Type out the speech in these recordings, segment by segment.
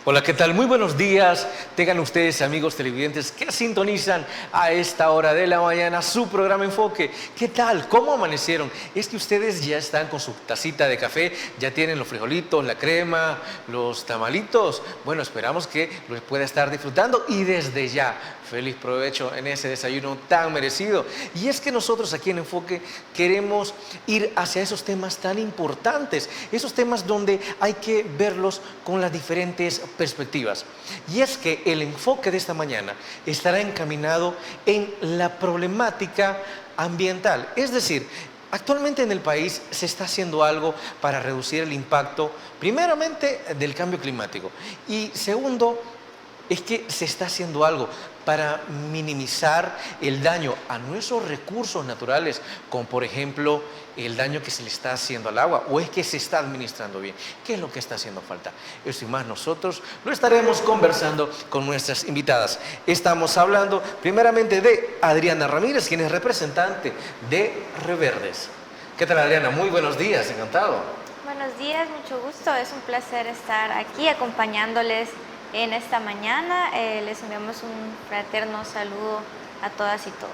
Hola, ¿qué tal? Muy buenos días. Tengan ustedes, amigos televidentes, que sintonizan a esta hora de la mañana su programa Enfoque. ¿Qué tal? ¿Cómo amanecieron? Es que ustedes ya están con su tacita de café, ya tienen los frijolitos, la crema, los tamalitos. Bueno, esperamos que los pueda estar disfrutando y desde ya, feliz provecho en ese desayuno tan merecido. Y es que nosotros aquí en Enfoque queremos ir hacia esos temas tan importantes, esos temas donde hay que verlos con las diferentes perspectivas. Y es que el enfoque de esta mañana estará encaminado en la problemática ambiental. Es decir, actualmente en el país se está haciendo algo para reducir el impacto, primeramente, del cambio climático. Y segundo, es que se está haciendo algo para minimizar el daño a nuestros recursos naturales, como por ejemplo el daño que se le está haciendo al agua, o es que se está administrando bien. ¿Qué es lo que está haciendo falta? Eso y más nosotros lo estaremos conversando con nuestras invitadas. Estamos hablando primeramente de Adriana Ramírez, quien es representante de Reverdes. ¿Qué tal, Adriana? Muy buenos días, encantado. Buenos días, mucho gusto. Es un placer estar aquí acompañándoles en esta mañana. Les enviamos un fraterno saludo a todas y todos.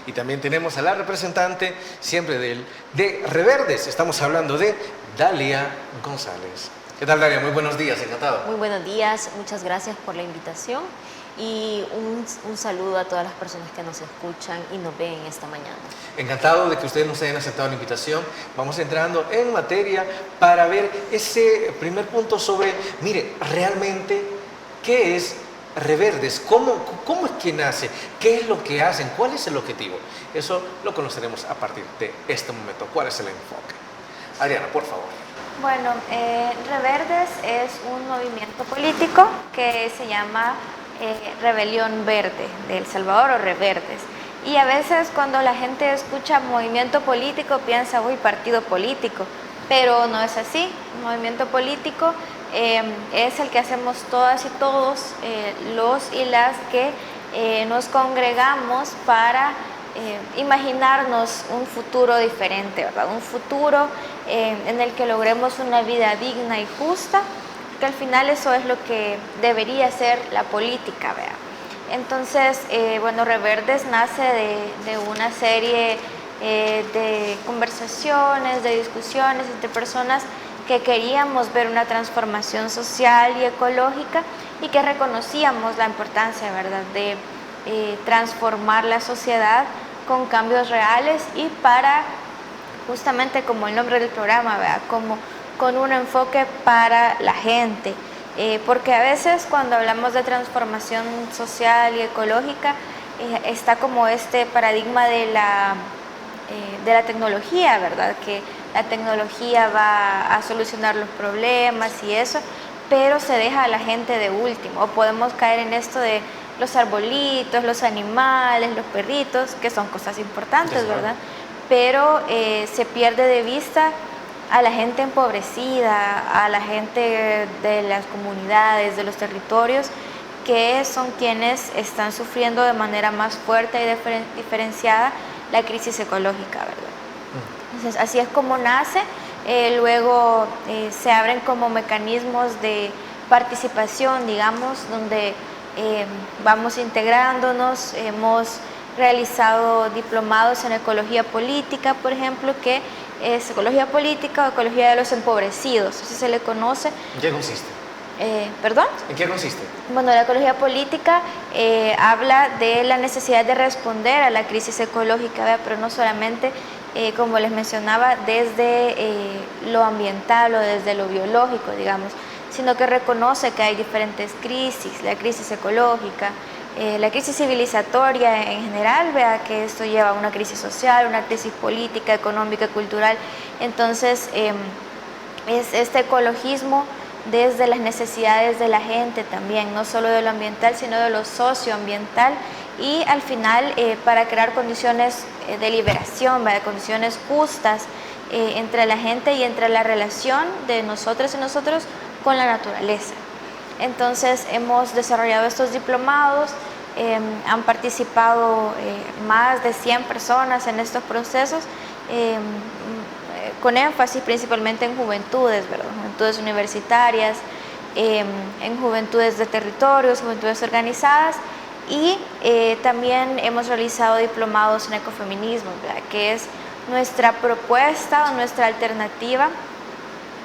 Y también tenemos a la representante siempre de Reverdes. Estamos hablando de Dalia González. ¿Qué tal, Dalia? Muy buenos días, encantado. Muy buenos días, muchas gracias por la invitación y un saludo a todas las personas que nos escuchan y nos ven esta mañana. Encantado de que ustedes nos hayan aceptado la invitación. Vamos entrando en materia para ver ese primer punto sobre, mire, realmente, ¿qué es Reverdes? ¿Cómo es que nace? ¿Qué es lo que hacen? ¿Cuál es el objetivo? Eso lo conoceremos a partir de este momento. ¿Cuál es el enfoque? Adriana, por favor. Bueno, Reverdes es un movimiento político que se llama Rebelión Verde de El Salvador o Reverdes. Y a veces cuando la gente escucha movimiento político piensa, uy, partido político, pero no es así. Movimiento político es el que hacemos todas y todos, los y las que nos congregamos para imaginarnos un futuro diferente, ¿verdad? Un futuro en el que logremos una vida digna y justa, que al final eso es lo que debería ser la política, ¿verdad? Entonces, bueno, Reverdes nace de una serie de conversaciones, de discusiones entre personas que queríamos ver una transformación social y ecológica y que reconocíamos la importancia, ¿verdad?, de transformar la sociedad con cambios reales y para, justamente como el nombre del programa, ¿verdad?, como con un enfoque para la gente. Porque a veces cuando hablamos de transformación social y ecológica está como este paradigma de la tecnología, ¿verdad?, que la tecnología va a solucionar los problemas y eso, pero se deja a la gente de último. O podemos caer en esto de los arbolitos, los animales, los perritos, que son cosas importantes, ¿verdad? Pero se pierde de vista a la gente empobrecida, a la gente de las comunidades, de los territorios, que son quienes están sufriendo de manera más fuerte y diferenciada la crisis ecológica, ¿verdad? Entonces, así es como nace. Luego se abren como mecanismos de participación, digamos, donde vamos integrándonos. Hemos realizado diplomados en ecología política, por ejemplo, que es ecología política o ecología de los empobrecidos, así se le conoce. ¿En qué consiste? ¿Perdón? ¿En qué consiste? Bueno, la ecología política habla de la necesidad de responder a la crisis ecológica, ¿verdad?, pero no solamente, como les mencionaba, desde lo ambiental o desde lo biológico, digamos, sino que reconoce que hay diferentes crisis, la crisis ecológica, la crisis civilizatoria en general, vea que esto lleva a una crisis social, una crisis política, económica, cultural. Entonces, es este ecologismo desde las necesidades de la gente también, no solo de lo ambiental, sino de lo socioambiental, y al final para crear condiciones de liberación, ¿verdad?, condiciones justas entre la gente y entre la relación de nosotras y nosotros con la naturaleza. Entonces hemos desarrollado estos diplomados, han participado más de 100 personas en estos procesos, con énfasis principalmente en juventudes, ¿verdad?, juventudes universitarias, en juventudes de territorios, juventudes organizadas, y también hemos realizado diplomados en ecofeminismo, ¿verdad?, que es nuestra propuesta o nuestra alternativa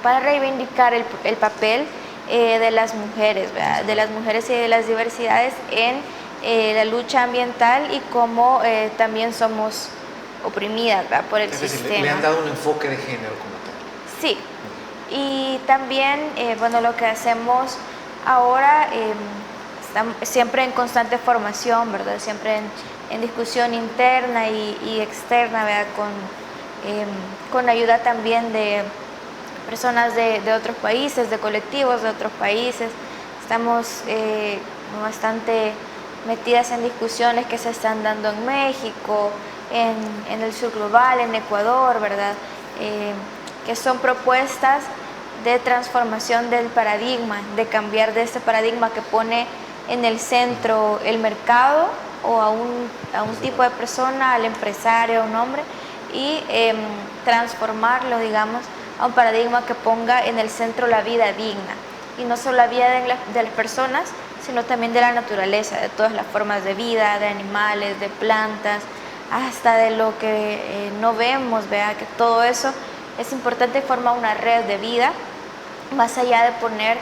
para reivindicar el papel de las mujeres, ¿verdad?, de las mujeres y de las diversidades en la lucha ambiental, y cómo también somos oprimidas, ¿verdad?, por el sistema. Decir, le han dado un enfoque de género como tal. Sí, y también, bueno, lo que hacemos ahora, estamos siempre en constante formación, ¿verdad?, siempre en discusión interna y externa, ¿verdad?, con ayuda también de personas de otros países, de colectivos de otros países. Estamos bastante metidas en discusiones que se están dando en México, en el sur global, en Ecuador, ¿verdad?, que son propuestas de transformación del paradigma, de cambiar de este paradigma que pone en el centro el mercado o a un tipo de persona, al empresario, a un hombre, y transformarlo, digamos, a un paradigma que ponga en el centro la vida digna, y no solo la vida de las personas, sino también de la naturaleza, de todas las formas de vida, de animales, de plantas, hasta de lo que no vemos, ¿verdad?, que todo eso es importante y forma una red de vida, más allá de poner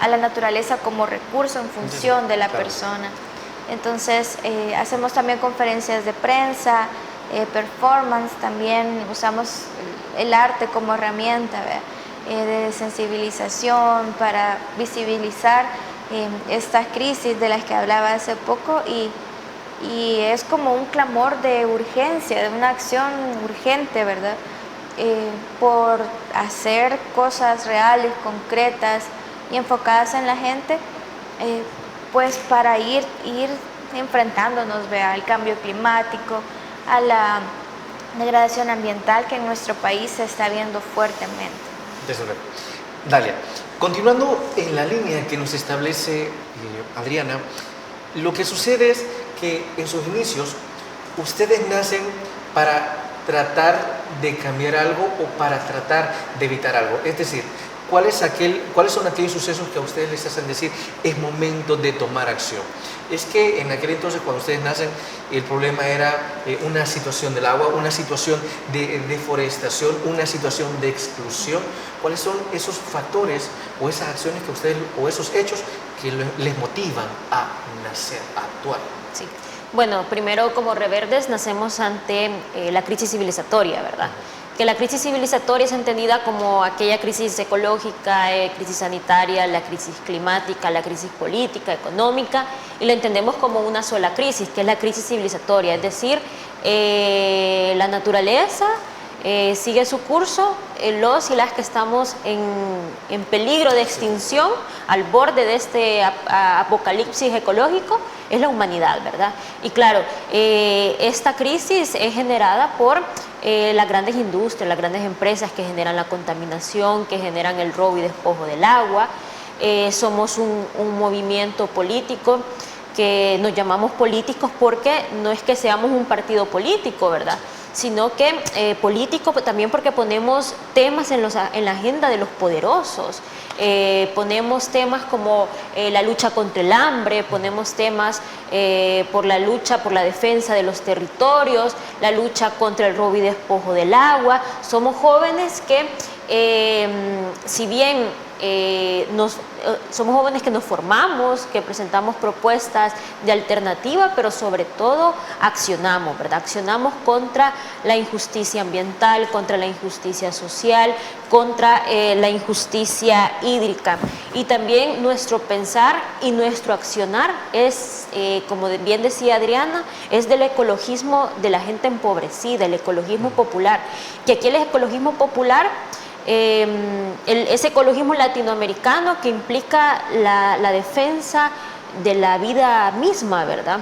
a la naturaleza como recurso en función de la persona. Entonces, hacemos también conferencias de prensa, performance, también usamos el arte como herramienta, de sensibilización para visibilizar estas crisis de las que hablaba hace poco, y es como un clamor de urgencia, de una acción urgente, ¿verdad?, por hacer cosas reales, concretas y enfocadas en la gente, pues para ir enfrentándonos, ¿verdad?, al cambio climático, a la degradación ambiental que en nuestro país se está viendo fuertemente. Desde luego. Dalia, continuando en la línea que nos establece Adriana, lo que sucede es que en sus inicios ustedes nacen para tratar de cambiar algo o para tratar de evitar algo. Es decir, ¿cuáles son aquellos sucesos que a ustedes les hacen decir es momento de tomar acción? Es que en aquel entonces, cuando ustedes nacen, el problema era una situación del agua, una situación de deforestación, una situación de exclusión. ¿Cuáles son esos factores o esas acciones que ustedes, o esos hechos que les motivan a nacer, a actuar? Sí. Bueno, primero, como Reverdes nacemos ante la crisis civilizatoria, ¿verdad? Que la crisis civilizatoria es entendida como aquella crisis ecológica, crisis sanitaria, la crisis climática, la crisis política, económica, y la entendemos como una sola crisis, que es la crisis civilizatoria, es decir, la naturaleza sigue su curso, los y las que estamos en peligro de extinción, al borde de este apocalipsis ecológico, es la humanidad, ¿verdad? Y claro, esta crisis es generada por las grandes industrias, las grandes empresas que generan la contaminación, que generan el robo y despojo del agua. Somos un movimiento político que nos llamamos políticos porque no es que seamos un partido político, ¿verdad?, sino que político también porque ponemos temas en la agenda de los poderosos. Ponemos temas como la lucha contra el hambre, ponemos temas por la lucha por la defensa de los territorios, la lucha contra el robo y despojo del agua. Somos jóvenes que, si bien somos jóvenes que nos formamos, que presentamos propuestas de alternativa, pero sobre todo accionamos, ¿verdad? Accionamos contra la injusticia ambiental, contra la injusticia social, contra la injusticia hídrica. Y también nuestro pensar y nuestro accionar es, como bien decía Adriana, es del ecologismo de la gente empobrecida, el ecologismo popular. Que aquí el ecologismo popular, ese ecologismo latinoamericano que implica la defensa de la vida misma, ¿verdad?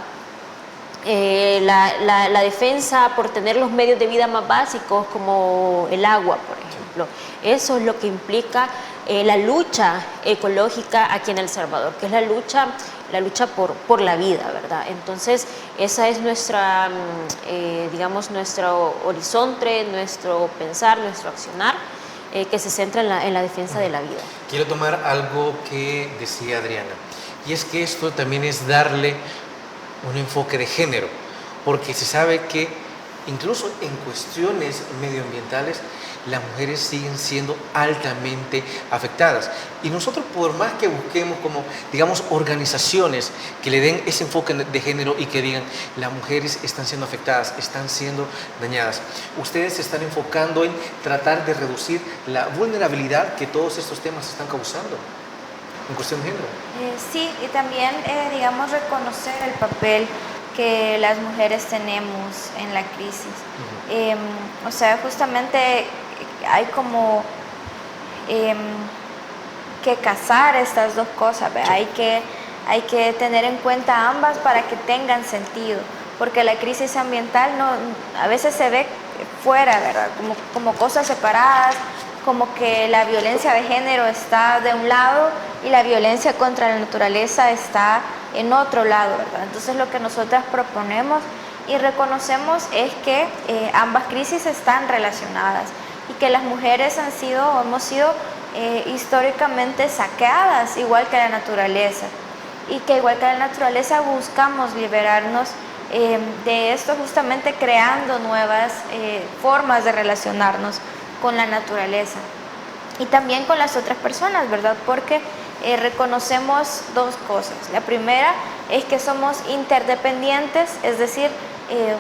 La defensa por tener los medios de vida más básicos como el agua, por ejemplo. Eso es lo que implica la lucha ecológica aquí en El Salvador, que es la lucha por la vida, ¿verdad? Entonces, esa es nuestra, digamos, nuestro horizonte, nuestro pensar, nuestro accionar. que se centra en la defensa de la vida. Quiero tomar algo que decía Adriana, y es que esto también es darle un enfoque de género, porque se sabe que incluso en cuestiones medioambientales las mujeres siguen siendo altamente afectadas. Y nosotros, por más que busquemos como, digamos, organizaciones que le den ese enfoque de género y que digan las mujeres están siendo afectadas, están siendo dañadas, ustedes se están enfocando en tratar de reducir la vulnerabilidad que todos estos temas están causando en cuestión de género. Sí, y también, digamos, reconocer el papel que las mujeres tenemos en la crisis. O sea, justamente hay como que casar estas dos cosas, ¿verdad? Hay que tener en cuenta ambas para que tengan sentido, porque la crisis ambiental a veces se ve fuera, ¿verdad? Como cosas separadas, como que la violencia de género está de un lado y la violencia contra la naturaleza está en otro lado, ¿verdad? Entonces lo que nosotras proponemos y reconocemos es que ambas crisis están relacionadas y que las mujeres hemos sido históricamente saqueadas igual que la naturaleza, y que igual que la naturaleza buscamos liberarnos de esto, justamente creando nuevas formas de relacionarnos con la naturaleza y también con las otras personas, ¿verdad? Porque reconocemos dos cosas. La primera es que somos interdependientes, es decir,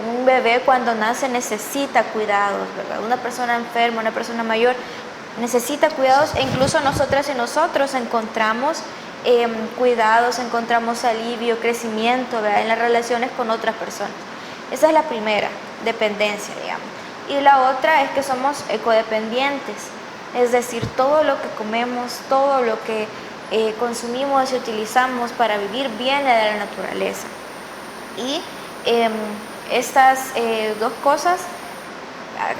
un bebé cuando nace necesita cuidados, ¿verdad? Una persona enferma, una persona mayor necesita cuidados, e incluso nosotras y nosotros encontramos cuidados, encontramos alivio, crecimiento, ¿verdad? En las relaciones con otras personas. Esa es la primera dependencia, digamos. Y la otra es que somos ecodependientes, es decir, todo lo que comemos, todo lo que consumimos y utilizamos para vivir viene de la naturaleza. Y estas dos cosas,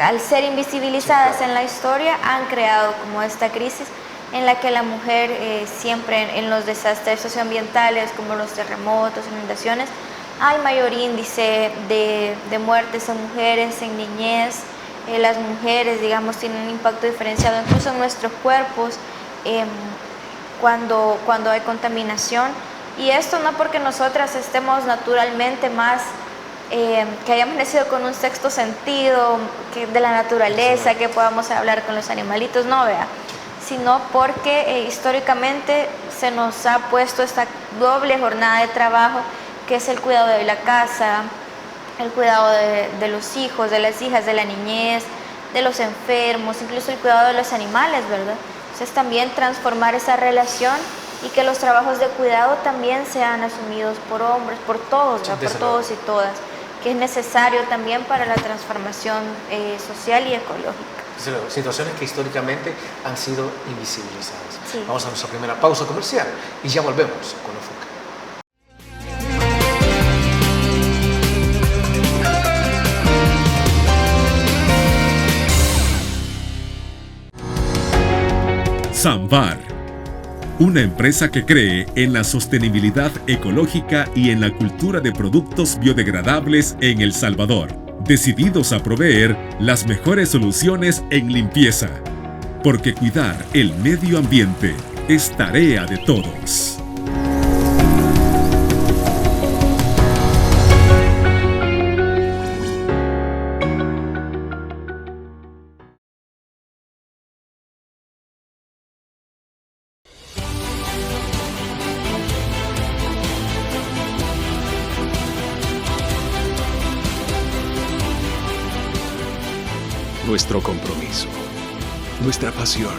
al ser invisibilizadas en la historia, han creado como esta crisis en la que la mujer siempre en los desastres socioambientales como los terremotos, inundaciones, hay mayor índice de muertes en mujeres, en niñez. Las mujeres, digamos, tienen un impacto diferenciado incluso en nuestros cuerpos cuando hay contaminación. Y esto no porque nosotras estemos naturalmente más, que hayamos nacido con un sexto sentido de la naturaleza, que podamos hablar con los animalitos, no, vea, sino porque históricamente se nos ha puesto esta doble jornada de trabajo, que es el cuidado de la casa, el cuidado de los hijos, de las hijas, de la niñez, de los enfermos, incluso el cuidado de los animales, ¿verdad? Entonces también transformar esa relación y que los trabajos de cuidado también sean asumidos por hombres, por todos, ¿verdad? Por todos y todas, que es necesario también para la transformación social y ecológica. Situaciones que históricamente han sido invisibilizadas. Sí. Vamos a nuestra primera pausa comercial y ya volvemos con Enfoque. Samvar, una empresa que cree en la sostenibilidad ecológica y en la cultura de productos biodegradables en El Salvador, decididos a proveer las mejores soluciones en limpieza, porque cuidar el medio ambiente es tarea de todos. Nuestro compromiso, nuestra pasión,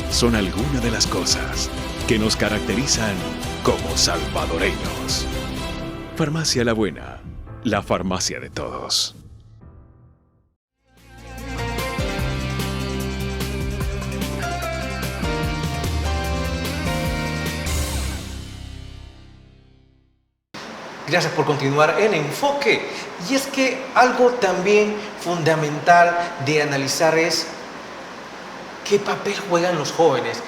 son algunas de las cosas que nos caracterizan como salvadoreños. Farmacia La Buena, la farmacia de todos. Gracias por continuar en Enfoque. Y es que algo también fundamental de analizar es qué papel juegan los jóvenes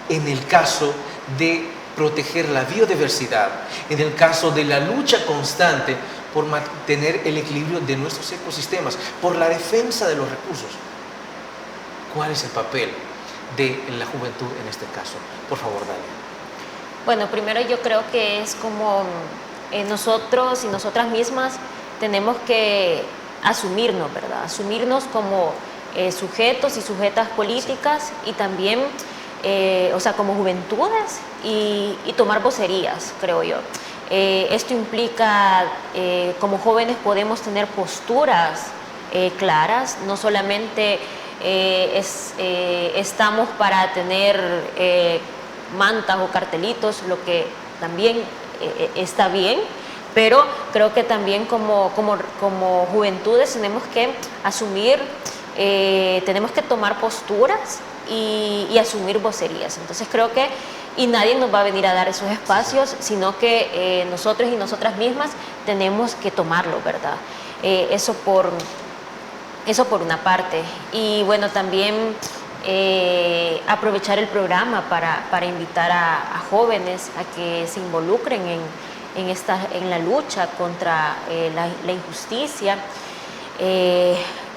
en el caso de proteger la biodiversidad, en el caso de la lucha constante por mantener el equilibrio de nuestros ecosistemas, por la defensa de los recursos. ¿Cuál es el papel de la juventud en este caso? Por favor, Dalia. Bueno, primero yo creo que es como nosotros y nosotras mismas tenemos que asumirnos, ¿verdad? Asumirnos como sujetos y sujetas políticas y también, o sea, como juventudes y tomar vocerías, creo yo. Esto implica, como jóvenes podemos tener posturas claras, no solamente estamos para tener mantas o cartelitos, lo que también está bien, pero creo que también como juventudes tenemos que asumir, tenemos que tomar posturas y asumir vocerías. Entonces creo que, y nadie nos va a venir a dar esos espacios, sino que nosotros y nosotras mismas tenemos que tomarlo, ¿verdad? Eso por una parte. Y bueno, también aprovechar el programa para invitar a jóvenes a que se involucren en la lucha contra la injusticia.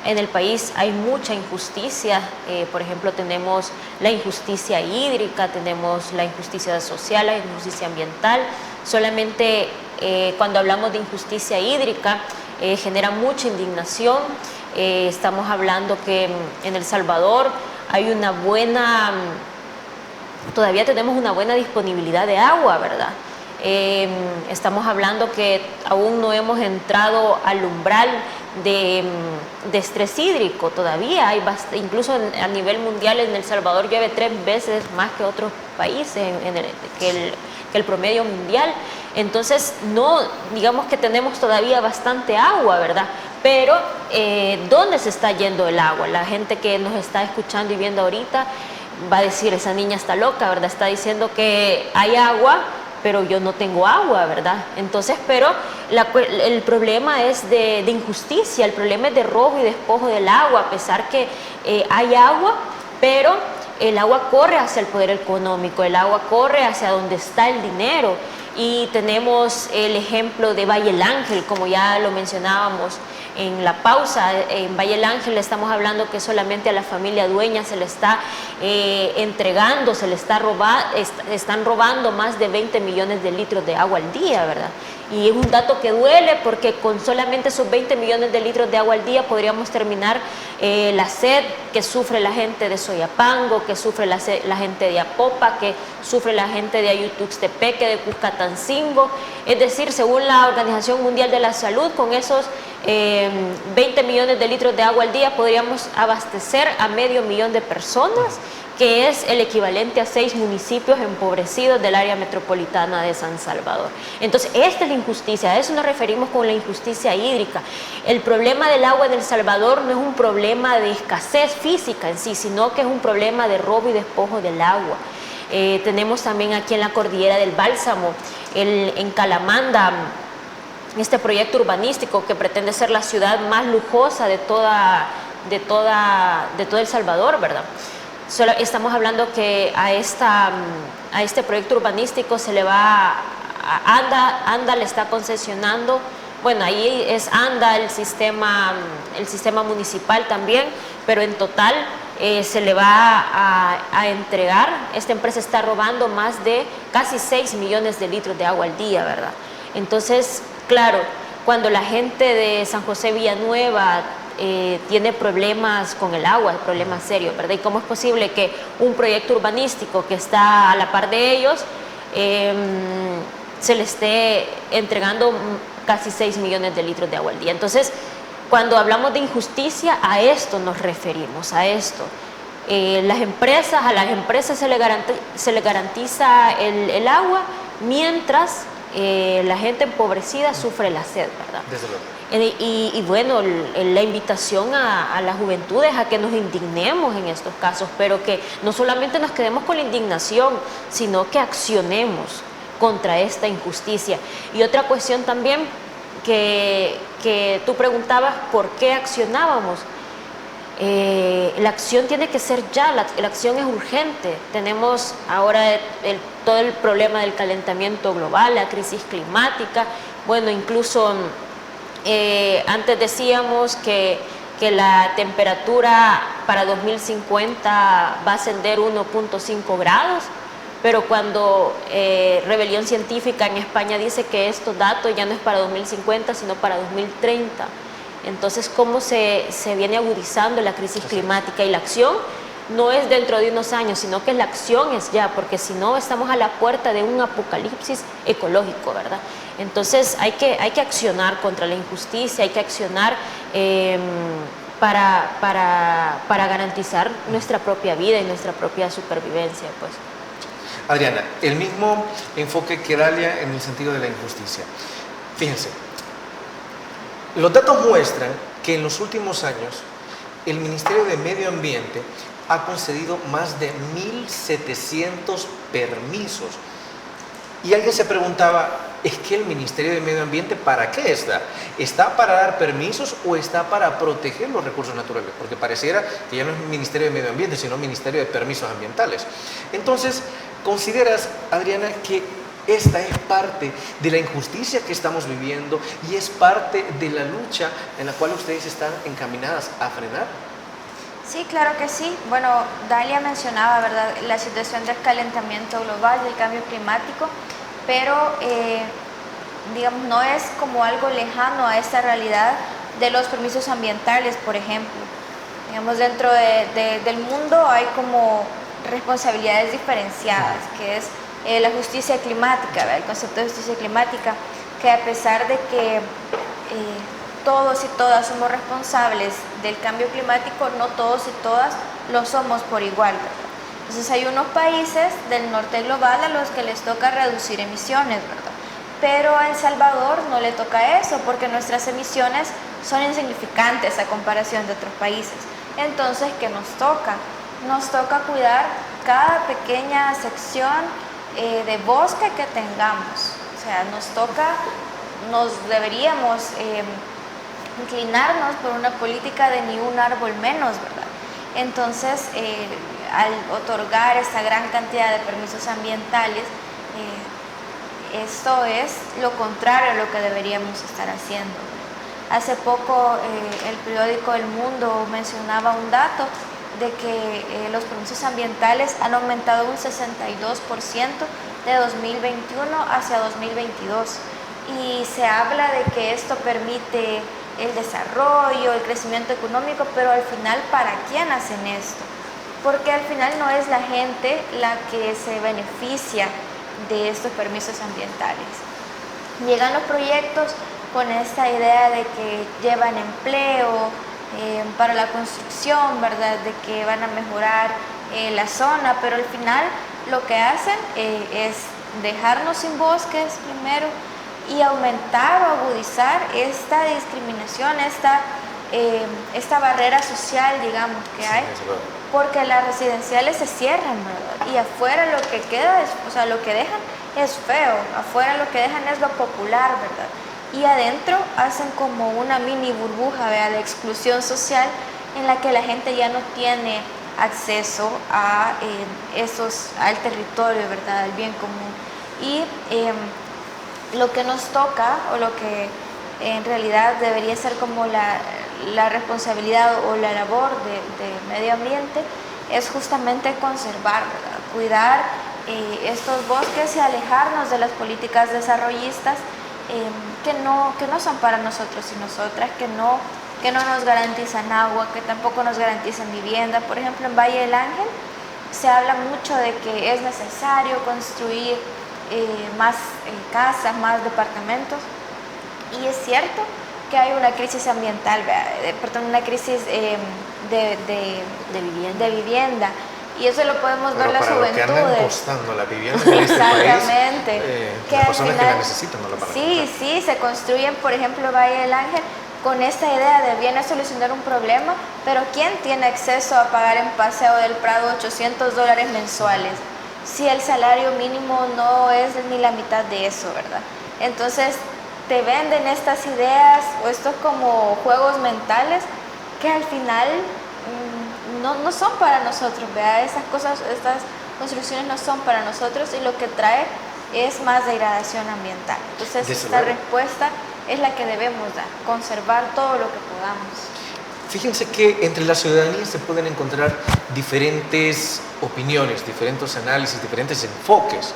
En el país hay mucha injusticia, por ejemplo tenemos la injusticia hídrica, tenemos la injusticia social, la injusticia ambiental. Solamente cuando hablamos de injusticia hídrica genera mucha indignación. Estamos hablando que en El Salvador hay todavía tenemos una buena disponibilidad de agua, ¿verdad? Estamos hablando que aún no hemos entrado al umbral de estrés hídrico, todavía hay incluso a nivel mundial en El Salvador llueve 3 veces más que otros países que el promedio mundial. Entonces no digamos que tenemos todavía bastante agua, ¿verdad? Pero ¿dónde se está yendo el agua? La gente que nos está escuchando y viendo ahorita va a decir, esa niña está loca, ¿verdad? Está diciendo que hay agua, pero yo no tengo agua, ¿verdad? Entonces, pero el problema es de injusticia, el problema es de robo y despojo del agua, a pesar que hay agua, pero el agua corre hacia el poder económico, el agua corre hacia donde está el dinero. Y tenemos el ejemplo de Valle El Ángel, como ya lo mencionábamos en la pausa. En Valle El Ángel estamos hablando que solamente a la familia dueña se le está entregando, están robando más de 20 millones de litros de agua al día, ¿verdad? Y es un dato que duele porque con solamente esos 20 millones de litros de agua al día podríamos terminar la sed que sufre la gente de Soyapango, que sufre la gente de Apopa, que sufre la gente de Ayutuxtepeque, de Cuscatancingo. Es decir, según la Organización Mundial de la Salud, con esos 20 millones de litros de agua al día podríamos abastecer a 500,000 de personas, que es el equivalente a 6 municipios empobrecidos del área metropolitana de San Salvador. Entonces, esta es la injusticia, a eso nos referimos con la injusticia hídrica. El problema del agua en El Salvador no es un problema de escasez física en sí, sino que es un problema de robo y despojo del agua. Tenemos también aquí en la cordillera del Bálsamo, en Calamanda, este proyecto urbanístico que pretende ser la ciudad más lujosa de todo El Salvador, ¿verdad? Estamos hablando que a este proyecto urbanístico se le va ANDA le está concesionando, bueno, ahí es ANDA el sistema municipal también, pero en total se le va a entregar. Esta empresa está robando más de casi 6 millones de litros de agua al día, ¿verdad? Entonces, claro, cuando la gente de San José Villanueva tiene problemas con el agua, problemas serios, ¿verdad? ¿Y cómo es posible que un proyecto urbanístico que está a la par de ellos se le esté entregando casi 6 millones de litros de agua al día? Entonces, cuando hablamos de injusticia, a esto nos referimos, a esto. A las empresas se le garantiza el agua, mientras la gente empobrecida sufre la sed, ¿verdad? Desde luego. Y bueno, la invitación a las juventudes a que nos indignemos en estos casos, pero que no solamente nos quedemos con la indignación, sino que accionemos contra esta injusticia. Y otra cuestión también que tú preguntabas, ¿por qué accionábamos? La acción tiene que ser ya, la acción es urgente. Tenemos ahora todo el problema del calentamiento global, la crisis climática. Bueno, incluso antes decíamos que que la temperatura para 2050 va a ascender 1.5 grados, pero cuando Rebelión Científica en España dice que estos datos ya no es para 2050, sino para 2030. Entonces, ¿cómo se viene agudizando la crisis climática? Y la acción no es dentro de unos años, sino que la acción es ya, porque si no estamos a la puerta de un apocalipsis ecológico, ¿verdad? Entonces hay que accionar contra la injusticia, hay que accionar para garantizar nuestra propia vida y nuestra propia supervivencia, pues. Adriana, el mismo enfoque que Dalia en el sentido de la injusticia. Fíjense, los datos muestran que en los últimos años el Ministerio de Medio Ambiente ha concedido más de 1.700 permisos. Y alguien se preguntaba, ¿es que el Ministerio de Medio Ambiente para qué está? ¿Está para dar permisos o está para proteger los recursos naturales? Porque pareciera que ya no es Ministerio de Medio Ambiente, sino Ministerio de Permisos Ambientales. Entonces, ¿consideras, Adriana, que esta es parte de la injusticia que estamos viviendo y es parte de la lucha en la cual ustedes están encaminadas a frenar? Sí, claro que sí. Bueno, Dalia mencionaba, ¿verdad?, la situación del calentamiento global, del cambio climático, pero digamos, no es como algo lejano a esta realidad de los permisos ambientales, por ejemplo. Digamos, dentro del mundo hay como responsabilidades diferenciadas, que es la justicia climática, ¿verdad?, el concepto de justicia climática, que a pesar de que todos y todas somos responsables del cambio climático, no todos y todas lo somos por igual, ¿verdad? Entonces hay unos países del norte global a los que les toca reducir emisiones, ¿verdad? Pero a El Salvador no le toca eso porque nuestras emisiones son insignificantes a comparación de otros países. Entonces, ¿qué nos toca? Nos toca cuidar cada pequeña sección de bosque que tengamos. O sea, nos deberíamos inclinarnos por una política de ni un árbol menos, ¿verdad? Entonces, al otorgar esta gran cantidad de permisos ambientales, esto es lo contrario a lo que deberíamos estar haciendo. Hace poco el periódico El Mundo mencionaba un dato de que los permisos ambientales han aumentado un 62% de 2021 hacia 2022 y se habla de que esto permite el desarrollo, el crecimiento económico, pero al final, ¿para quién hacen esto? Porque al final no es la gente la que se beneficia de estos permisos ambientales. Llegan los proyectos con esta idea de que llevan empleo para la construcción, ¿verdad?, de que van a mejorar la zona, pero al final lo que hacen es dejarnos sin bosques primero y aumentar o agudizar esta discriminación, esta barrera social, digamos, que hay, porque las residenciales se cierran, ¿verdad? Y afuera lo que queda, o sea, lo que dejan es feo, afuera lo que dejan es lo popular, ¿verdad? Y adentro hacen como una mini burbuja, ¿verdad?, de exclusión social en la que la gente ya no tiene acceso al territorio, ¿verdad?, al bien común. Y lo que nos toca, o lo que en realidad debería ser como la responsabilidad o la labor de medio ambiente, es justamente conservar, ¿verdad?, cuidar estos bosques y alejarnos de las políticas desarrollistas que no son para nosotros y nosotras, que no nos garantizan agua, que tampoco nos garantizan vivienda. Por ejemplo, en Valle del Ángel se habla mucho de que es necesario construir más casas, más departamentos, y es cierto que hay una crisis ambiental, una crisis de vivienda, y eso lo podemos ver las juventudes. Pero para lo que andan costando la vivienda en este exactamente, país, que las personas final, que la necesitan no la van a comprar. Sí, se construyen, por ejemplo, Valle del Ángel con esta idea de viene a solucionar un problema, pero ¿quién tiene acceso a pagar en Paseo del Prado $800 mensuales? Si el salario mínimo no es ni la mitad de eso, ¿verdad? Entonces te venden estas ideas o estos como juegos mentales que al final no son para nosotros, ¿verdad? Estas construcciones no son para nosotros, y lo que trae es más degradación ambiental. Entonces esta respuesta es la que debemos dar, conservar todo lo que podamos. fíjense que entre la ciudadanía se pueden encontrar diferentes opiniones, diferentes análisis, diferentes enfoques.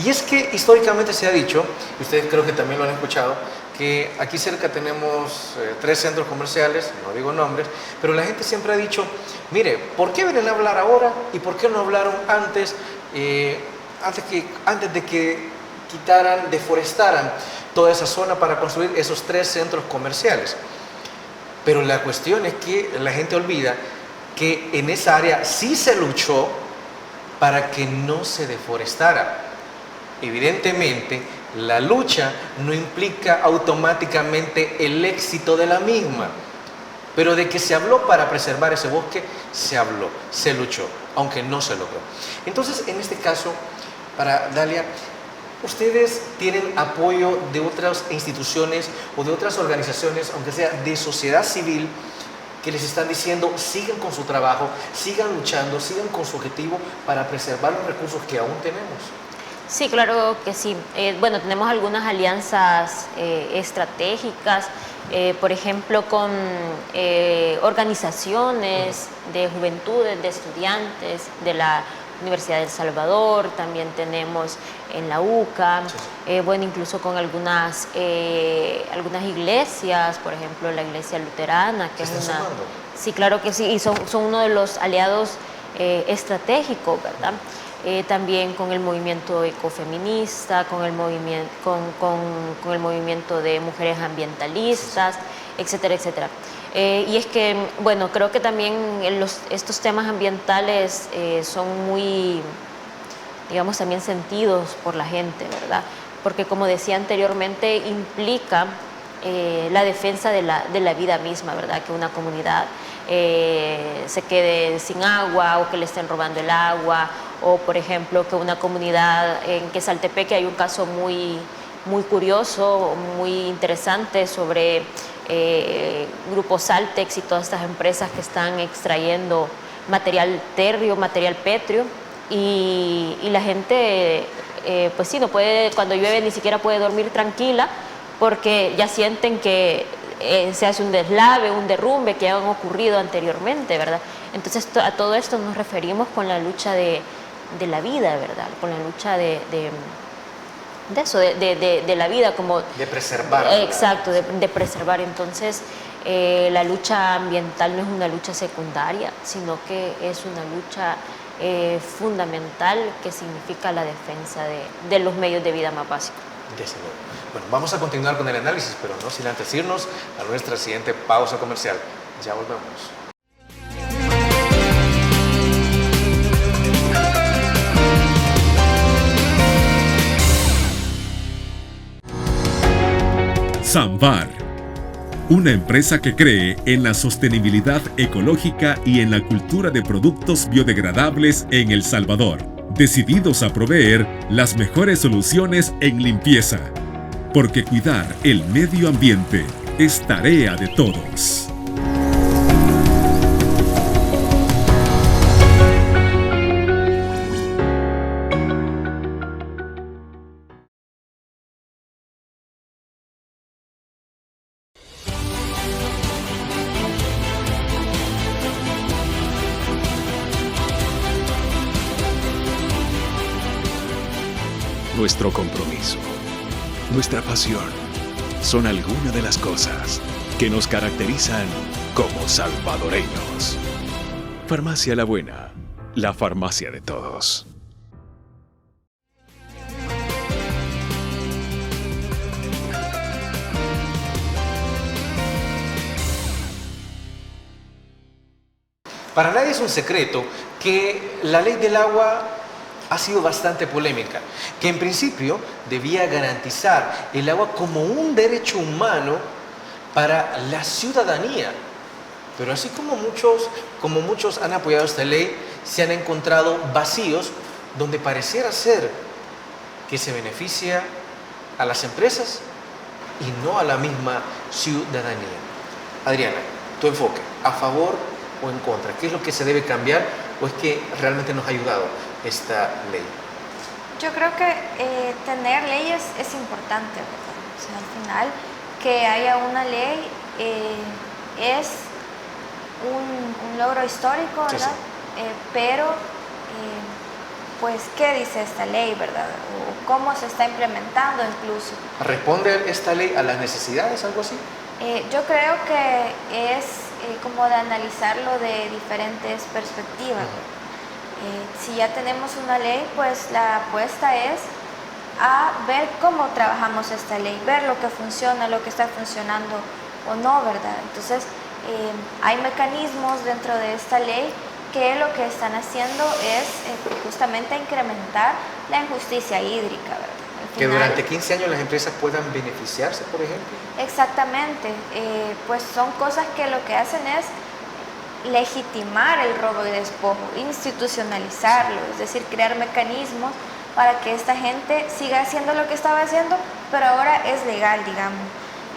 Y es que históricamente se ha dicho, y ustedes creo que también lo han escuchado, que aquí cerca tenemos 3 centros comerciales, no digo nombres, pero la gente siempre ha dicho, mire, ¿por qué vienen a hablar ahora y por qué no hablaron antes, antes de que quitaran, deforestaran toda esa zona para construir esos 3 centros comerciales? Pero la cuestión es que la gente olvida que en esa área sí se luchó para que no se deforestara. Evidentemente, la lucha no implica automáticamente el éxito de la misma, pero de que se habló para preservar ese bosque, se habló, se luchó, aunque no se logró. Entonces, en este caso, para Dalia, ¿ustedes tienen apoyo de otras instituciones o de otras organizaciones, aunque sea de sociedad civil, que les están diciendo sigan con su trabajo, sigan luchando, sigan con su objetivo para preservar los recursos que aún tenemos? Sí, claro que sí. Bueno, tenemos algunas alianzas estratégicas, por ejemplo, con organizaciones de juventudes, de estudiantes de la Universidad de El Salvador, también tenemos en la UCA, bueno, incluso con algunas iglesias, por ejemplo, la iglesia luterana, que es una... Sumando? Sí, claro que sí, y son uno de los aliados estratégicos, ¿verdad? También con el movimiento ecofeminista, con el movimiento de mujeres ambientalistas, etcétera, etcétera. Y es que, bueno, creo que también estos temas ambientales son muy, digamos, también sentidos por la gente, ¿verdad? Porque, como decía anteriormente, implica la defensa de la vida misma, ¿verdad? Que una comunidad se quede sin agua o que le estén robando el agua, o por ejemplo que una comunidad en Quesaltepeque hay un caso muy curioso, muy interesante sobre Grupo Saltex y todas estas empresas que están extrayendo material térreo, material pétreo, y la gente pues sí, no puede, cuando llueve ni siquiera puede dormir tranquila porque ya sienten que se hace un deslave, un derrumbe que han ocurrido anteriormente, ¿verdad? Entonces a todo esto nos referimos con la lucha de la vida, ¿verdad? Con la lucha de la vida, como... De preservar. Exacto, de preservar. Entonces, la lucha ambiental no es una lucha secundaria, sino que es una lucha fundamental que significa la defensa de los medios de vida más básicos. Desde luego. Bueno, vamos a continuar con el análisis, pero no sin antes irnos a nuestra siguiente pausa comercial. Ya volvemos. Samvar, una empresa que cree en la sostenibilidad ecológica y en la cultura de productos biodegradables en El Salvador, decididos a proveer las mejores soluciones en limpieza, porque cuidar el medio ambiente es tarea de todos. Nuestro compromiso, nuestra pasión, son algunas de las cosas que nos caracterizan como salvadoreños. Farmacia La Buena, la farmacia de todos. Para nadie es un secreto que la ley del agua ha sido bastante polémica, que en principio debía garantizar el agua como un derecho humano para la ciudadanía. Pero así como muchos han apoyado esta ley, se han encontrado vacíos donde pareciera ser que se beneficia a las empresas y no a la misma ciudadanía. Adriana, tu enfoque, ¿a favor o en contra? ¿Qué es lo que se debe cambiar o es que realmente nos ha ayudado esta ley? Yo creo que tener leyes es importante, ¿verdad? O sea, al final, que haya una ley es un logro histórico, ¿verdad? Sí, sí. Pero, pues, ¿qué dice esta ley, verdad? O cómo se está implementando incluso. ¿Responde esta ley a las necesidades, algo así? Yo creo que es como de analizarlo de diferentes perspectivas. Si ya tenemos una ley, pues la apuesta es a ver cómo trabajamos esta ley, ver lo que funciona, lo que está funcionando o no, ¿verdad? Entonces, hay mecanismos dentro de esta ley que lo que están haciendo es justamente incrementar la injusticia hídrica, ¿verdad? Que durante 15 años las empresas puedan beneficiarse, por ejemplo. Exactamente, pues son cosas que lo que hacen es legitimar el robo y despojo, institucionalizarlo, es decir, crear mecanismos para que esta gente siga haciendo lo que estaba haciendo, pero ahora es legal, digamos.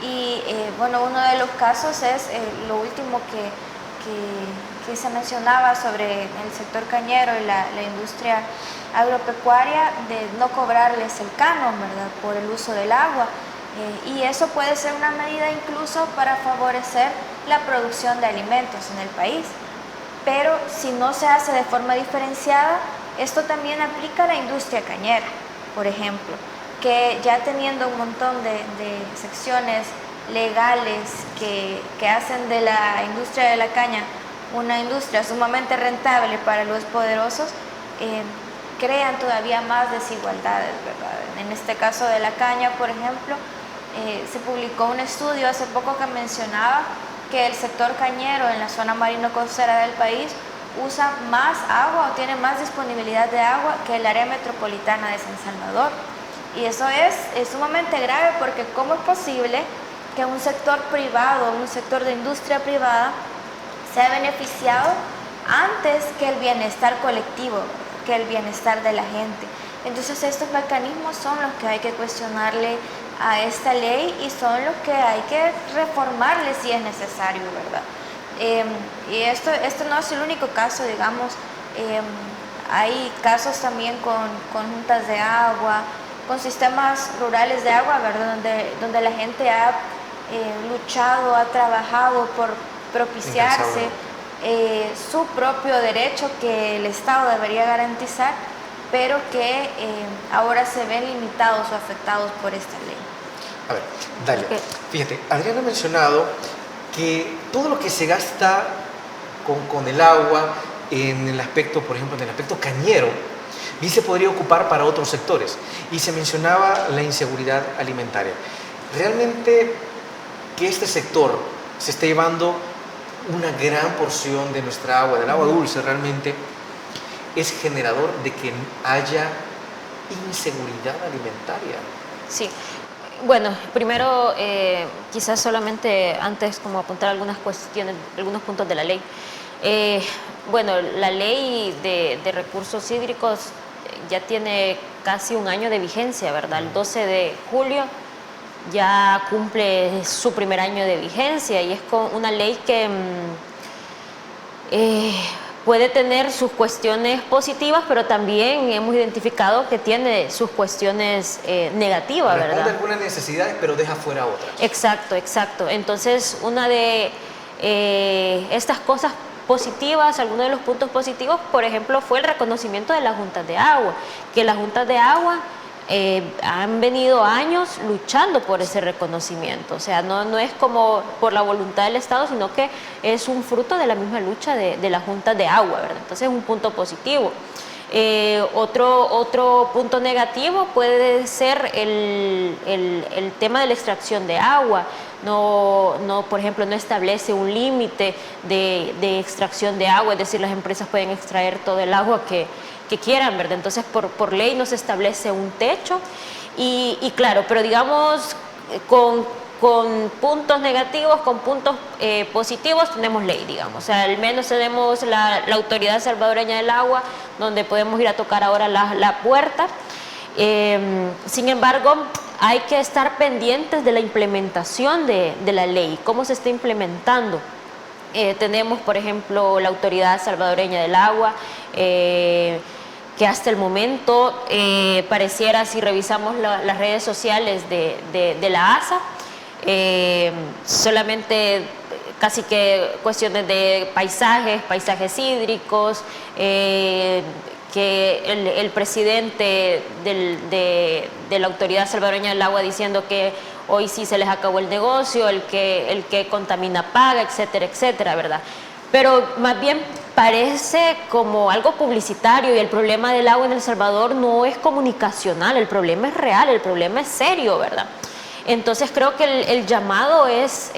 Y bueno, uno de los casos es lo último que se mencionaba sobre el sector cañero y la industria agropecuaria, de no cobrarles el canon, ¿verdad?, por el uso del agua. Y eso puede ser una medida incluso para favorecer la producción de alimentos en el país. Pero si no se hace de forma diferenciada, esto también aplica a la industria cañera, por ejemplo, que ya teniendo un montón de secciones legales que hacen de la industria de la caña una industria sumamente rentable para los poderosos, crean todavía más desigualdades, ¿verdad? En este caso de la caña, por ejemplo, se publicó un estudio hace poco que mencionaba que el sector cañero en la zona marino-costera del país usa más agua o tiene más disponibilidad de agua que el área metropolitana de San Salvador. Y eso es sumamente grave, porque ¿cómo es posible que un sector privado, un sector de industria privada, sea beneficiado antes que el bienestar colectivo, que el bienestar de la gente? Entonces estos mecanismos son los que hay que cuestionarle a esta ley y son los que hay que reformarle si es necesario, ¿verdad? Y esto no es el único caso, digamos. Hay casos también con juntas de agua, con sistemas rurales de agua, ¿verdad?, donde la gente ha luchado, ha trabajado por propiciarse su propio derecho que el Estado debería garantizar, pero que ahora se ven limitados o afectados por esta ley. A ver, Dalia, Okay. Fíjate, Adriana ha mencionado que todo lo que se gasta con el agua en el aspecto, por ejemplo, en el aspecto cañero, bien se podría ocupar para otros sectores. Y se mencionaba la inseguridad alimentaria. Realmente que este sector se esté llevando una gran porción de nuestra agua, del agua dulce, realmente es generador de que haya inseguridad alimentaria. Sí. Bueno, primero, quizás solamente antes como apuntar algunas cuestiones, algunos puntos de la ley. Bueno, la ley de recursos hídricos ya tiene casi un año de vigencia, ¿verdad? El 12 de julio ya cumple su primer año de vigencia, y es con una ley que puede tener sus cuestiones positivas, pero también hemos identificado que tiene sus cuestiones negativas, ¿verdad? Responde a algunas necesidades, pero deja fuera otras. Exacto, exacto. Entonces, una de estas cosas positivas, algunos de los puntos positivos, por ejemplo, fue el reconocimiento de las juntas de agua, que las juntas de agua han venido años luchando por ese reconocimiento. O sea, no es como por la voluntad del Estado, sino que es un fruto de la misma lucha de las juntas de agua, ¿verdad? Entonces es un punto positivo. Otro punto negativo puede ser el tema de la extracción de agua. Por ejemplo, no establece un límite de extracción de agua, es decir, las empresas pueden extraer todo el agua que quieran, ¿verdad? Entonces, por ley no se establece un techo y claro, pero digamos, con puntos negativos, con puntos positivos, tenemos ley, digamos. O sea, al menos tenemos la Autoridad Salvadoreña del Agua, donde podemos ir a tocar ahora la puerta. Sin embargo, hay que estar pendientes de la implementación de la ley, cómo se está implementando. Tenemos, por ejemplo, la Autoridad Salvadoreña del Agua, que hasta el momento pareciera, si revisamos las redes sociales de la ASA, solamente casi que cuestiones de paisajes hídricos, que el presidente de la Autoridad Salvadoreña del Agua diciendo que hoy sí se les acabó el negocio, el que contamina paga, etcétera, etcétera, ¿verdad? Pero más bien parece como algo publicitario, y el problema del agua en El Salvador no es comunicacional, el problema es real, el problema es serio, ¿verdad? Entonces creo que el llamado es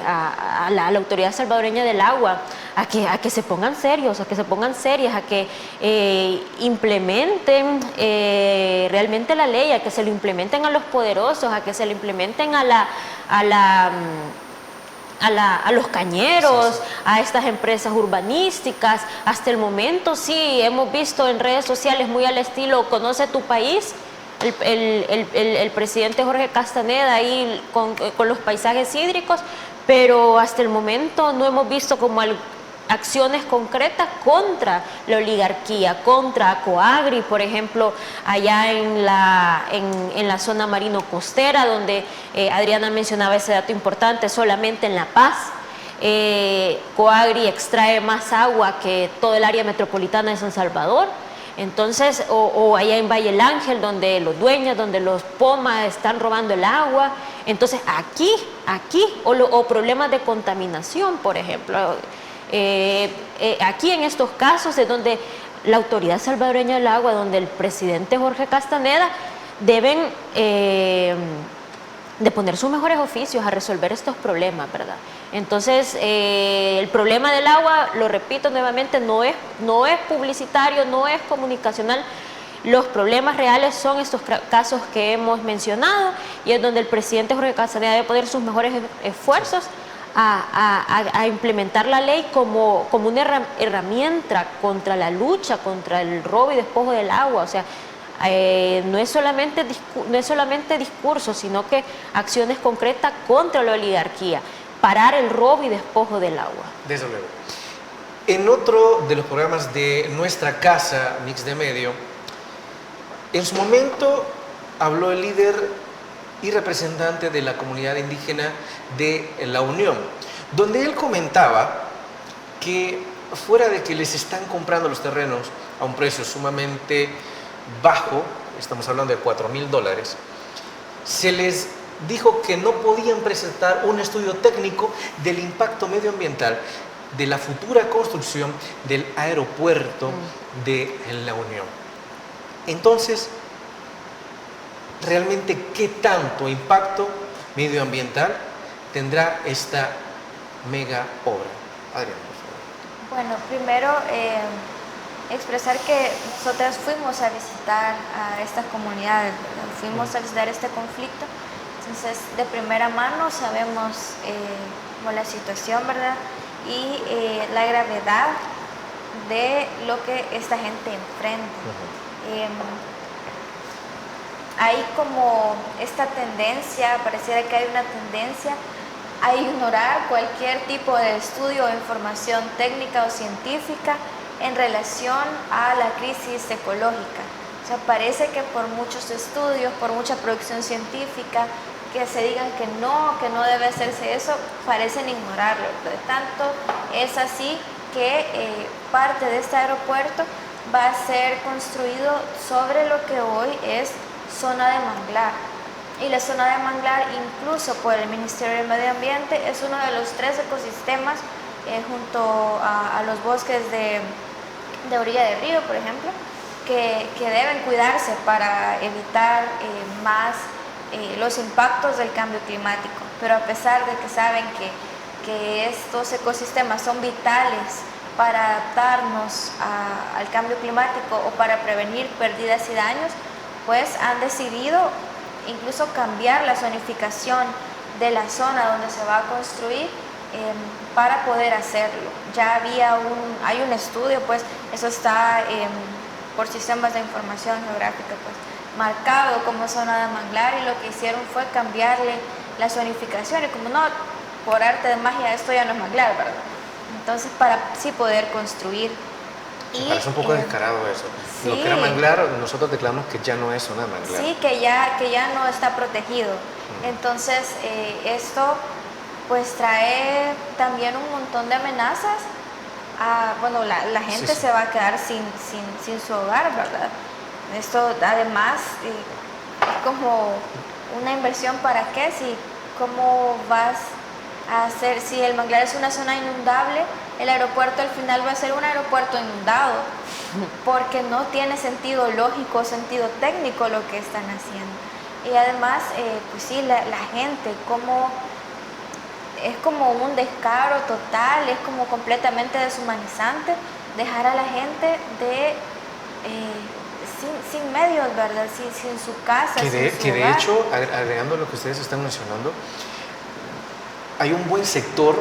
a la Autoridad Salvadoreña del Agua a que se pongan serios, a que se pongan serias, a que implementen realmente la ley, a que se lo implementen a los poderosos, a que se lo implementen a los cañeros, a estas empresas urbanísticas. Hasta el momento sí hemos visto en redes sociales muy al estilo Conoce tu país, el presidente Jorge Castaneda ahí con los paisajes hídricos, pero hasta el momento no hemos visto como acciones concretas contra la oligarquía, contra Coagri, por ejemplo, allá en la zona marino costera, donde Adriana mencionaba ese dato importante, solamente en La Paz Coagri extrae más agua que todo el área metropolitana de San Salvador. Entonces, o allá en Valle del Ángel, donde los dueños, donde los POMA están robando el agua. Entonces, aquí, o problemas de contaminación, por ejemplo. Aquí en estos casos es donde la Autoridad Salvadoreña del Agua, donde el presidente Jorge Castaneda deben de poner sus mejores oficios a resolver estos problemas, ¿verdad? Entonces, el problema del agua, lo repito nuevamente, no es publicitario, no es comunicacional. Los problemas reales son estos casos que hemos mencionado, y es donde el presidente Jorge Castaneda debe poner sus mejores esfuerzos a implementar la ley como una herramienta contra la lucha, contra el robo y despojo del agua. O sea, no es solamente discurso, sino que acciones concretas contra la oligarquía, parar el robo y despojo del agua. Desde luego. En otro de los programas de nuestra casa, Mix de Medio, en su momento habló el líder y representante de la comunidad indígena de La Unión, donde él comentaba que fuera de que les están comprando los terrenos a un precio sumamente bajo, estamos hablando de $4,000, se les dijo que no podían presentar un estudio técnico del impacto medioambiental de la futura construcción del aeropuerto de La Unión. Entonces, realmente, ¿qué tanto impacto medioambiental tendrá esta mega obra? Adriana, por favor. Bueno, primero expresar que nosotras fuimos a visitar a estas comunidades, ¿verdad? Fuimos a visitar este conflicto, entonces de primera mano sabemos la situación, ¿verdad? Y la gravedad de lo que esta gente enfrenta. Hay como esta tendencia, pareciera que hay una tendencia a ignorar cualquier tipo de estudio o información técnica o científica en relación a la crisis ecológica. O sea, parece que por muchos estudios, por mucha producción científica, que se digan que no debe hacerse eso, parecen ignorarlo. Por lo tanto, es así que parte de este aeropuerto va a ser construido sobre lo que hoy es zona de manglar. Y la zona de manglar, incluso por el Ministerio del Medio Ambiente, es uno de los 3 ecosistemas junto a los bosques de orilla de río, por ejemplo, que deben cuidarse para evitar más los impactos del cambio climático. Pero a pesar de que saben que estos ecosistemas son vitales para adaptarnos al cambio climático o para prevenir pérdidas y daños, pues han decidido incluso cambiar la zonificación de la zona donde se va a construir para poder hacerlo. Ya hay un estudio, pues eso está por sistemas de información geográfica, pues marcado como zona de manglar, y lo que hicieron fue cambiarle la zonificación, y como no, por arte de magia esto ya no es manglar, ¿verdad? Entonces, para sí poder construir. Me parece un poco descarado eso. Sí. Lo que era manglar, nosotros declaramos que ya no es zona de manglar. Sí, que ya no está protegido. Entonces, esto pues trae también un montón de amenazas. Bueno, la gente se va a quedar sin su hogar, ¿verdad? Esto además es como una inversión para qué, cómo vas a hacer, si el manglar es una zona inundable, el aeropuerto al final va a ser un aeropuerto inundado, porque no tiene sentido lógico, sentido técnico lo que están haciendo. Y además, pues sí, la gente, es como un descaro total, es como completamente deshumanizante dejar a la gente sin medios, ¿verdad? Sin su casa, sin su de hogar. hecho, agregando lo que ustedes están mencionando, hay un buen sector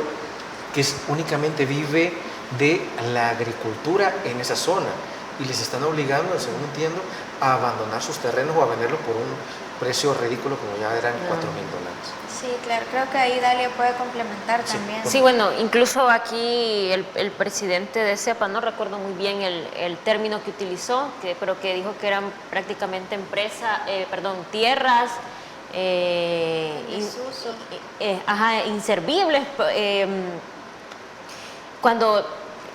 que únicamente vive de la agricultura en esa zona y les están obligando, según entiendo, a abandonar sus terrenos o a venderlos por un precio ridículo como ya eran $4,000. Sí, claro, creo que ahí Dalia puede complementar también. Sí, bueno, incluso aquí el presidente de CEPA, no recuerdo muy bien el término que utilizó, pero que dijo que eran prácticamente tierras inservibles. Cuando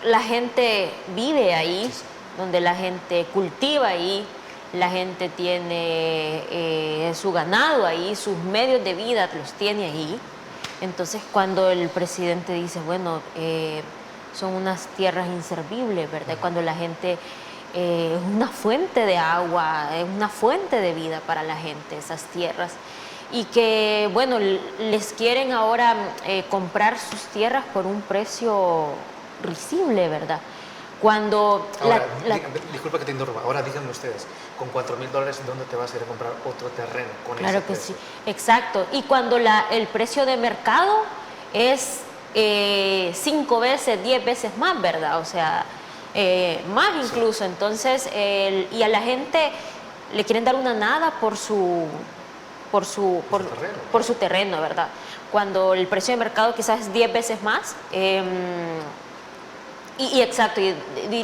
la gente vive ahí, donde la gente cultiva ahí, la gente tiene su ganado ahí, sus medios de vida los tiene ahí. Entonces, cuando el presidente dice, bueno, son unas tierras inservibles, ¿verdad? Cuando la gente es una fuente de agua, es una fuente de vida para la gente, esas tierras. Y que, bueno, les quieren ahora comprar sus tierras por un precio risible, ¿verdad? Cuando ahora, disculpa que te interrumpa, ahora díganme ustedes, con $4,000, ¿dónde te vas a ir a comprar otro terreno con ese claro que precio? sí, exacto. Y cuando el precio de mercado es 5 veces, 10 veces más, ¿verdad? O sea, más incluso. Entonces, y a la gente le quieren dar una nada por su terreno, ¿verdad? Cuando el precio de mercado quizás es 10 veces más. Exacto, y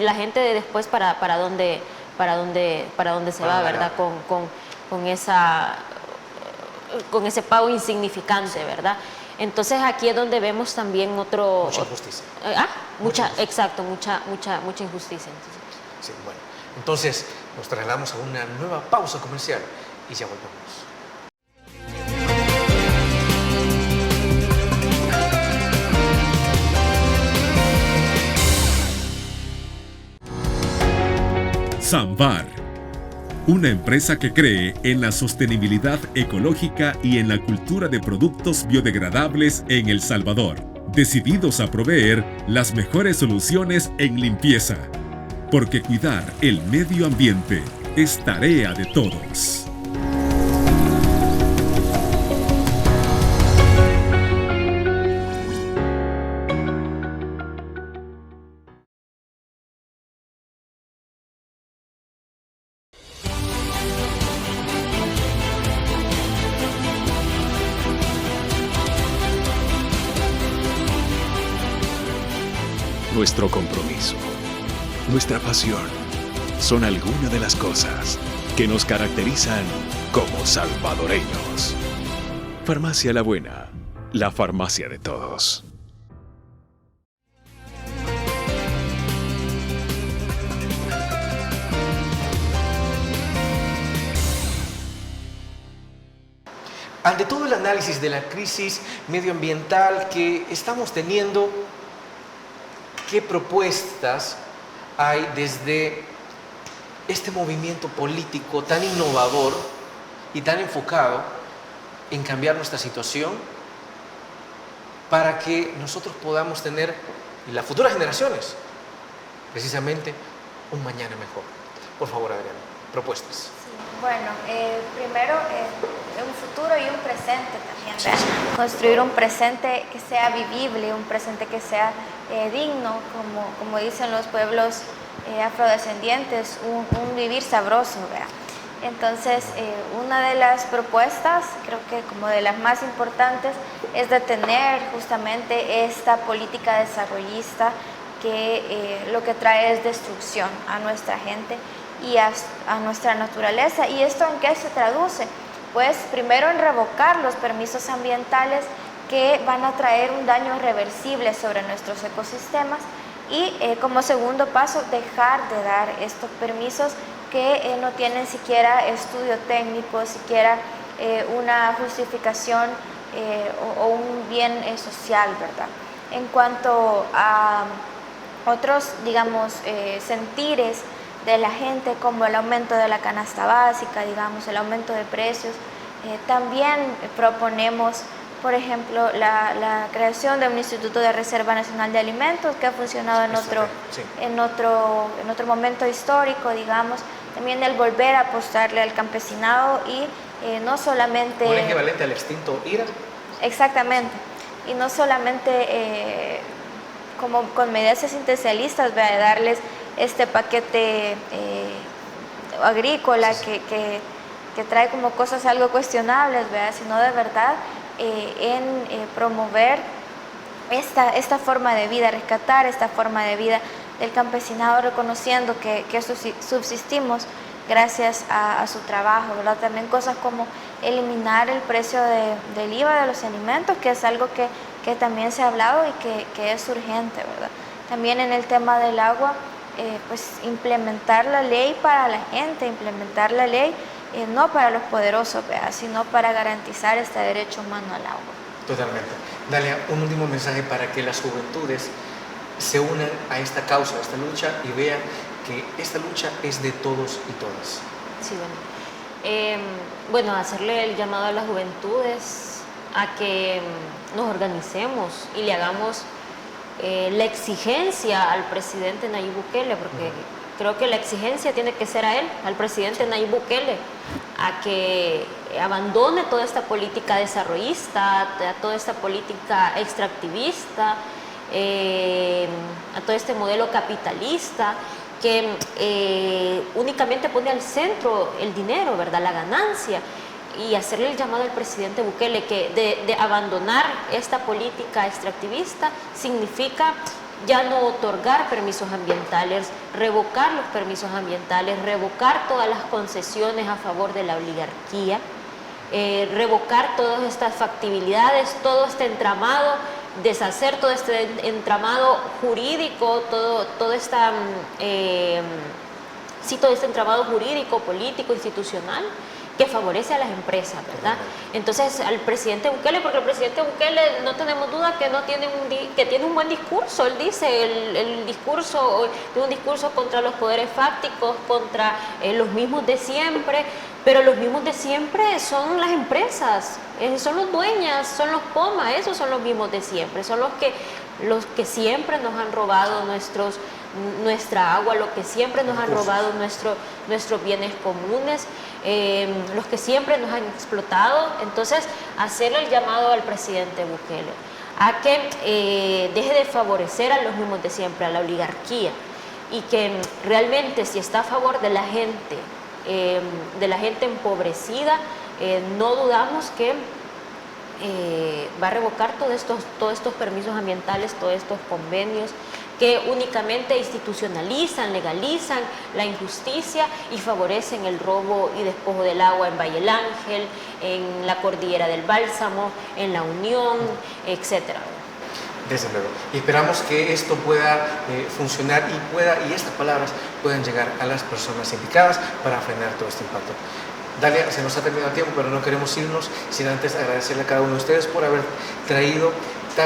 la gente después para dónde se va, ¿verdad? Con ese pago insignificante, ¿verdad? Entonces aquí es donde vemos también mucha injusticia. Mucha injusticia. Entonces. Sí, bueno. Entonces nos trasladamos a una nueva pausa comercial y ya volvemos. Samvar, una empresa que cree en la sostenibilidad ecológica y en la cultura de productos biodegradables en El Salvador, decididos a proveer las mejores soluciones en limpieza, porque cuidar el medio ambiente es tarea de todos. Nuestro compromiso, nuestra pasión, son algunas de las cosas que nos caracterizan como salvadoreños. Farmacia La Buena, la farmacia de todos. Ante todo el análisis de la crisis medioambiental que estamos teniendo, ¿qué propuestas hay desde este movimiento político tan innovador y tan enfocado en cambiar nuestra situación para que nosotros podamos tener, y las futuras generaciones, precisamente, un mañana mejor? Por favor, Adriana, propuestas. Sí, bueno, primero un futuro y un presente también, ¿verdad? Construir un presente que sea vivible, un presente que sea digno, como dicen los pueblos afrodescendientes, un vivir sabroso, ¿verdad? Entonces, una de las propuestas, creo que como de las más importantes, es detener justamente esta política desarrollista que lo que trae es destrucción a nuestra gente y a nuestra naturaleza. ¿Y esto en qué se traduce? Pues primero en revocar los permisos ambientales que van a traer un daño irreversible sobre nuestros ecosistemas. Y como segundo paso, dejar de dar estos permisos que no tienen siquiera estudio técnico, siquiera una justificación o un bien social, ¿verdad? En cuanto a otros, digamos, sentires de la gente, como el aumento de la canasta básica, digamos, el aumento de precios, también proponemos, por ejemplo, la creación de un Instituto de Reserva Nacional de Alimentos que ha funcionado en otro momento histórico, digamos. También el volver a apostarle al campesinado y no solamente... ¿Un equivalente al extinto IRA? Exactamente. Y no solamente como con medidas asistencialistas, de darles este paquete agrícola que trae como cosas algo cuestionables, ¿verdad? Sino de verdad en promover esta forma de vida, rescatar esta forma de vida del campesinado, reconociendo que subsistimos gracias a su trabajo, ¿verdad? También cosas como eliminar el precio del IVA de los alimentos, que es algo que también se ha hablado y que es urgente, ¿verdad? También en el tema del agua, pues implementar la ley para la gente, implementar la ley no para los poderosos, ¿verdad? Sino para garantizar este derecho humano al agua. Totalmente. Dalia, un último mensaje para que las juventudes se unan a esta causa, a esta lucha, y vean que esta lucha es de todos y todas. Sí, bueno, hacerle el llamado a las juventudes a que nos organicemos y le hagamos la exigencia al presidente Nayib Bukele, porque creo que la exigencia tiene que ser a él, al presidente Nayib Bukele, a que abandone toda esta política desarrollista, toda esta política extractivista, a todo este modelo capitalista que únicamente pone al centro el dinero, ¿verdad?, la ganancia, y hacerle el llamado al presidente Bukele que de abandonar esta política extractivista significa ya no otorgar permisos ambientales, revocar los permisos ambientales, revocar todas las concesiones a favor de la oligarquía, revocar todas estas factibilidades, todo este entramado, deshacer todo este entramado jurídico, todo este entramado jurídico, político, institucional, que favorece a las empresas, ¿verdad? Entonces, al presidente Bukele, porque el presidente Bukele no tenemos duda que tiene un buen discurso. Él dice el discurso, de un discurso contra los poderes fácticos, contra los mismos de siempre, pero los mismos de siempre son las empresas, son los dueñas, son los POMA, esos son los mismos de siempre, son los que siempre nos han robado nuestra agua, los que siempre nos han robado nuestros bienes comunes, los que siempre nos han explotado. Entonces, hacerle el llamado al presidente Bukele a que deje de favorecer a los mismos de siempre, a la oligarquía, y que realmente, si está a favor de la gente empobrecida, no dudamos que va a revocar todos estos permisos ambientales, todos estos convenios que únicamente institucionalizan, legalizan la injusticia y favorecen el robo y despojo del agua en Valle del Ángel, en la Cordillera del Bálsamo, en La Unión, etcétera. Desde luego. Y esperamos que esto pueda funcionar y estas palabras puedan llegar a las personas indicadas para frenar todo este impacto. Dalia, se nos ha terminado el tiempo, pero no queremos irnos sin antes agradecerle a cada uno de ustedes por haber traído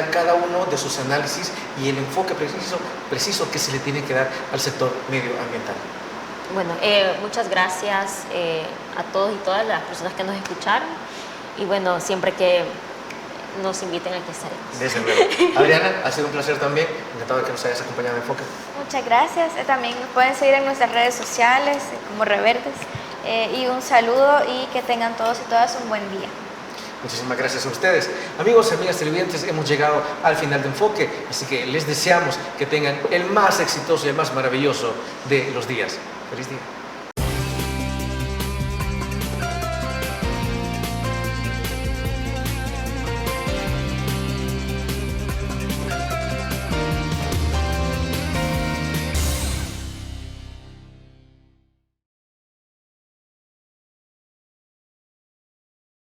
cada uno de sus análisis y el enfoque preciso que se le tiene que dar al sector medioambiental. Bueno, muchas gracias a todos y todas las personas que nos escucharon, y bueno, siempre que nos inviten, aquí estaremos. Desde luego. Adriana, ha sido un placer también, encantado de que nos hayas acompañado en Enfoque. Muchas gracias, también nos pueden seguir en nuestras redes sociales como Reverdes, y un saludo y que tengan todos y todas un buen día. Muchísimas gracias a ustedes. Amigos y amigas televidentes, hemos llegado al final de Enfoque, así que les deseamos que tengan el más exitoso y el más maravilloso de los días. ¡Feliz día!